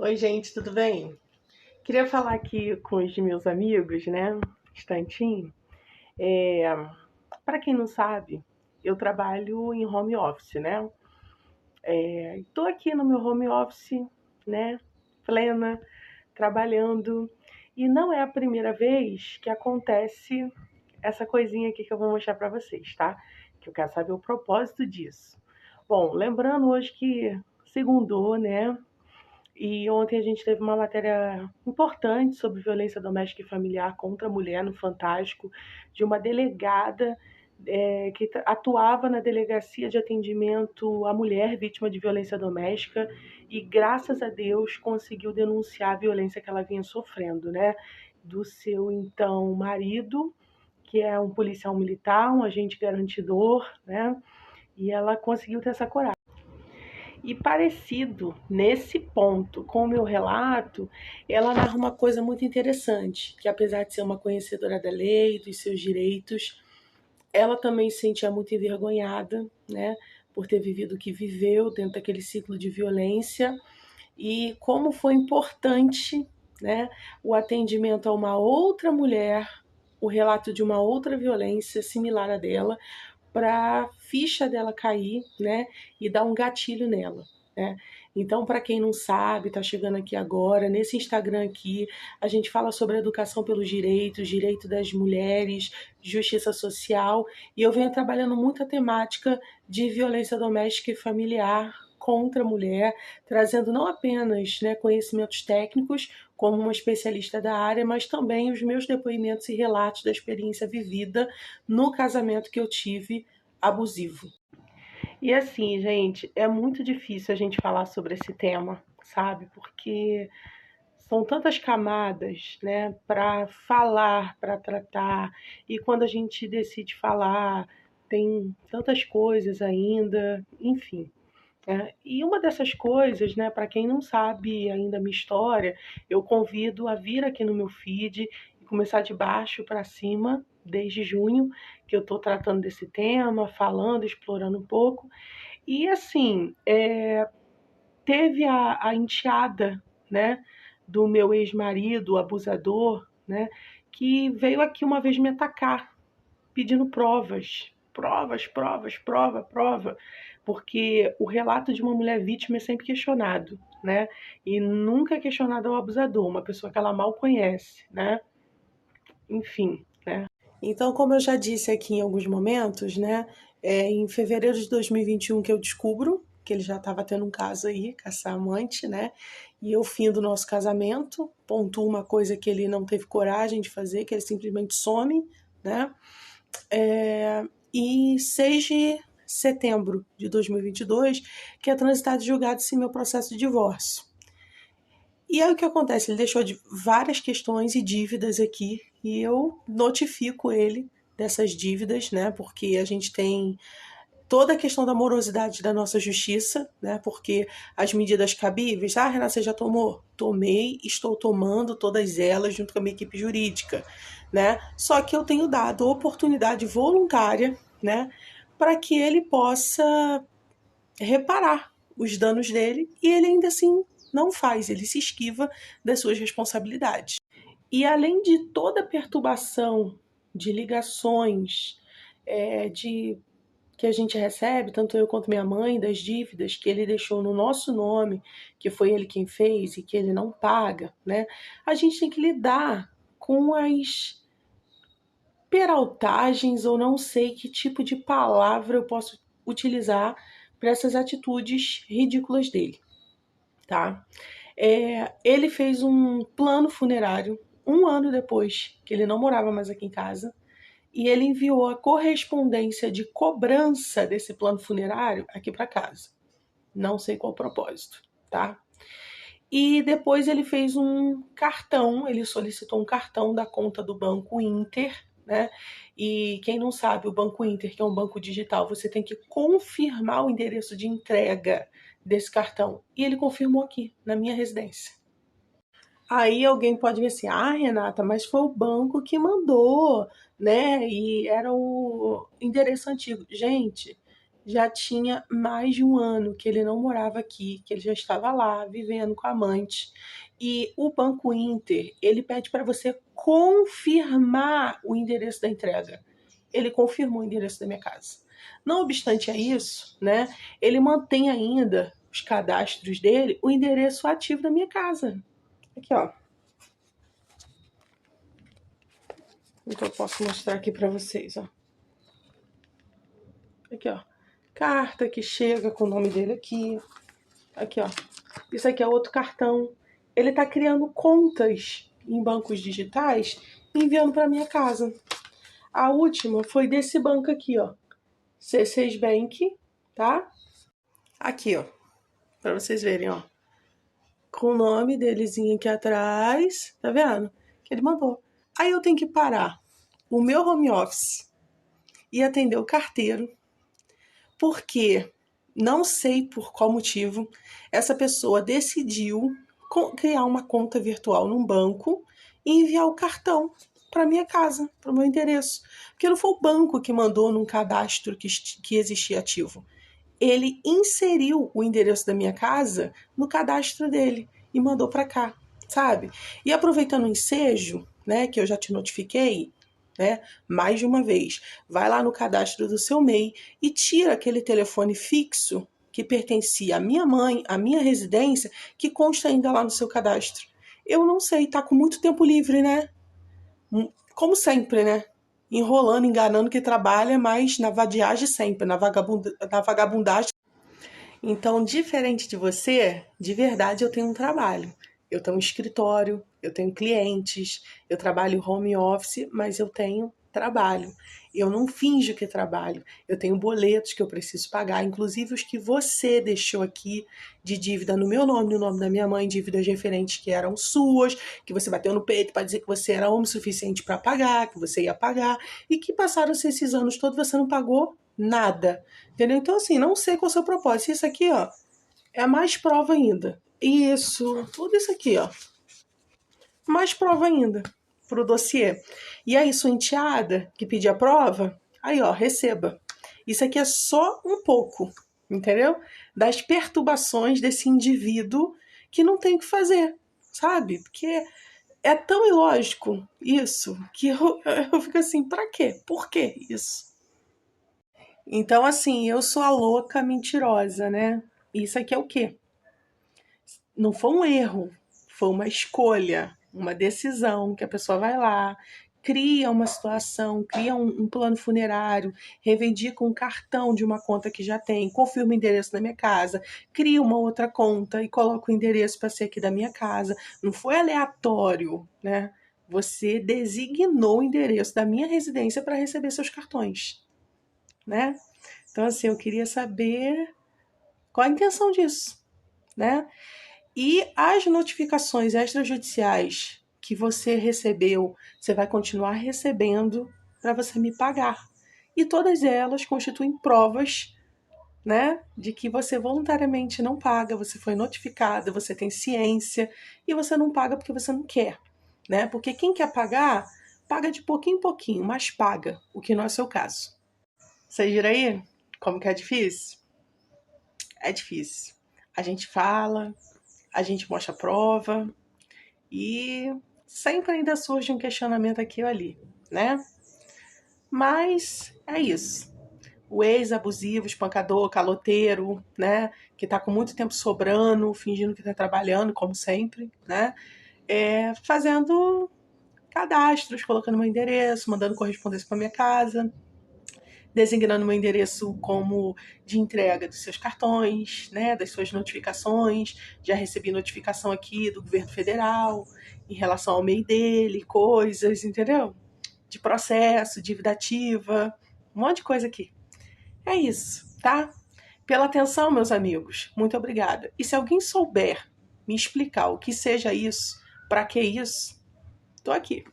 Oi, gente, tudo bem? Queria falar aqui com os meus amigos, né? Instantinho. É, para quem não sabe, eu trabalho em home office, né? Estou aqui no meu home office, né? Plena, trabalhando. E não é a primeira vez que acontece essa coisinha aqui que eu vou mostrar para vocês, tá? Que eu quero saber o propósito disso. Bom, lembrando hoje que segundou, né? E ontem a gente teve uma matéria importante sobre violência doméstica e familiar contra a mulher no Fantástico, de uma delegada que atuava na delegacia de atendimento à mulher vítima de violência doméstica e, graças a Deus, conseguiu denunciar a violência que ela vinha sofrendo, né? Do seu então marido, que é um policial militar, um agente garantidor, né? E ela conseguiu ter essa coragem. E parecido nesse ponto com o meu relato, ela narra uma coisa muito interessante, que apesar de ser uma conhecedora da lei, dos seus direitos, ela também se sentia muito envergonhada, né, por ter vivido o que viveu dentro daquele ciclo de violência e como foi importante, né, o atendimento a uma outra mulher, o relato de uma outra violência similar à dela, para a ficha dela cair, né, e dar um gatilho nela, né? Então, para quem não sabe, está chegando aqui agora, nesse Instagram aqui, a gente fala sobre educação pelos direitos, direito das mulheres, justiça social, e eu venho trabalhando muito a temática de violência doméstica e familiar contra a mulher, trazendo não apenas, né, conhecimentos técnicos, como uma especialista da área, mas também os meus depoimentos e relatos da experiência vivida no casamento que eu tive abusivo. E assim, gente, é muito difícil a gente falar sobre esse tema, sabe? Porque são tantas camadas, né, para falar, para tratar, e quando a gente decide falar, tem tantas coisas ainda, enfim. E uma dessas coisas, né, para quem não sabe ainda a minha história, eu convido a vir aqui no meu feed e começar de baixo para cima, desde junho, que eu estou tratando desse tema, falando, explorando um pouco. E assim, teve a enteada, né, do meu ex-marido, abusador, né, que veio aqui uma vez me atacar, pedindo provas, provas, provas, prova, prova, porque o relato de uma mulher vítima é sempre questionado, né? E nunca é questionado ao abusador, uma pessoa que ela mal conhece, né? Enfim, né? Então, como eu já disse aqui em alguns momentos, né? Em fevereiro de 2021 que eu descubro que ele já estava tendo um caso aí com essa amante, né? E eu fim do nosso casamento, pontuo uma coisa que ele não teve coragem de fazer, que ele simplesmente some, né? E 6 de setembro de 2022, que é transitado e julgado esse meu processo de divórcio. E aí o que acontece? Ele deixou de várias questões e dívidas aqui, e eu notifico ele dessas dívidas, né? Porque a gente tem toda a questão da morosidade da nossa justiça, né? Porque as medidas cabíveis, Renata, você já tomou? Tomei, estou tomando todas elas junto com a minha equipe jurídica, né? Só que eu tenho dado oportunidade voluntária, né? Para que ele possa reparar os danos dele e ele ainda assim não faz, ele se esquiva das suas responsabilidades. E além de toda a perturbação de ligações, de que a gente recebe, tanto eu quanto minha mãe, das dívidas que ele deixou no nosso nome, que foi ele quem fez e que ele não paga, né? A gente tem que lidar com as peraltagens, ou não sei que tipo de palavra eu posso utilizar para essas atitudes ridículas dele, tá? Ele fez um plano funerário um ano depois que ele não morava mais aqui em casa, e ele enviou a correspondência de cobrança desse plano funerário aqui para casa. Não sei qual o propósito, tá? E depois ele fez um cartão, ele solicitou um cartão da conta do Banco Inter, né? E quem não sabe, o Banco Inter, que é um banco digital, você tem que confirmar o endereço de entrega desse cartão. E ele confirmou aqui, na minha residência. Aí alguém pode ver assim, Renata, mas foi o banco que mandou, né? E era o endereço antigo. Gente, já tinha mais de um ano que ele não morava aqui, que ele já estava lá vivendo com a amante. E o Banco Inter, ele pede para você confirmar o endereço da entrega. Ele confirmou o endereço da minha casa. Não obstante a isso, né, ele mantém ainda os cadastros dele, o endereço ativo da minha casa. Aqui, ó. Então eu posso mostrar aqui para vocês, ó. Aqui, ó. Carta que chega com o nome dele aqui. Aqui, ó. Isso aqui é outro cartão. Ele tá criando contas em bancos digitais e enviando para minha casa. A última foi desse banco aqui, ó. C6 Bank, tá? Aqui, ó. Para vocês verem, ó. Com o nome delezinho aqui atrás. Tá vendo? Que ele mandou. Aí eu tenho que parar o meu home office e atender o carteiro. Porque não sei por qual motivo essa pessoa decidiu criar uma conta virtual num banco e enviar o cartão para minha casa, para o meu endereço. Porque não foi o banco que mandou num cadastro que existia ativo. Ele inseriu o endereço da minha casa no cadastro dele e mandou para cá, sabe? E aproveitando o ensejo, né, que eu já te notifiquei, né, mais de uma vez, vai lá no cadastro do seu MEI e tira aquele telefone fixo que pertencia à minha mãe, à minha residência, que consta ainda lá no seu cadastro. Eu não sei, tá com muito tempo livre, né? Como sempre, né? Enrolando, enganando que trabalha, mas na vadiagem sempre, na vagabundagem. Então, diferente de você, de verdade eu tenho um trabalho. Eu tenho um escritório, eu tenho clientes, eu trabalho home office, mas eu tenho trabalho. Eu não finjo que trabalho. Eu tenho boletos que eu preciso pagar, inclusive os que você deixou aqui de dívida no meu nome, no nome da minha mãe, dívidas referentes que eram suas, que você bateu no peito para dizer que você era homem suficiente para pagar, que você ia pagar, e que passaram-se esses anos todos você não pagou nada. Entendeu? Então, assim, não sei qual é o seu propósito. Isso aqui, ó, é mais prova ainda. Isso, tudo isso aqui, ó. Mais prova ainda pro dossiê. E aí, sua enteada que pedir a prova, aí, ó, receba. Isso aqui é só um pouco, entendeu? Das perturbações desse indivíduo que não tem o que fazer, sabe? Porque é tão ilógico isso que eu fico assim, pra quê? Por que isso? Então, assim, eu sou a louca mentirosa, né? Isso aqui é o quê? Não foi um erro, foi uma escolha, uma decisão que a pessoa vai lá, cria uma situação, cria um plano funerário, reivindica um cartão de uma conta que já tem, confirma o endereço da minha casa, cria uma outra conta e coloca o endereço para ser aqui da minha casa. Não foi aleatório, né? Você designou o endereço da minha residência para receber seus cartões, né? Então, assim, eu queria saber qual a intenção disso, né? E as notificações extrajudiciais que você recebeu, você vai continuar recebendo para você me pagar. E todas elas constituem provas, né, de que você voluntariamente não paga, você foi notificada, você tem ciência e você não paga porque você não quer, né? Porque quem quer pagar, paga de pouquinho em pouquinho, mas paga, o que não é o seu caso. Vocês viram aí como que é difícil? É difícil. A gente fala, a gente mostra a prova e sempre ainda surge um questionamento aqui ou ali, né? Mas é isso. O ex-abusivo, espancador, caloteiro, né? Que tá com muito tempo sobrando, fingindo que tá trabalhando, como sempre, né? Fazendo cadastros, colocando meu endereço, mandando correspondência para minha casa, designando meu endereço como de entrega dos seus cartões, né, das suas notificações. Já recebi notificação aqui do governo federal em relação ao MEI dele, coisas, entendeu? De processo, dívida ativa, um monte de coisa aqui. É isso, tá? Pela atenção, meus amigos, muito obrigada. E se alguém souber me explicar o que seja isso, para que isso, tô aqui.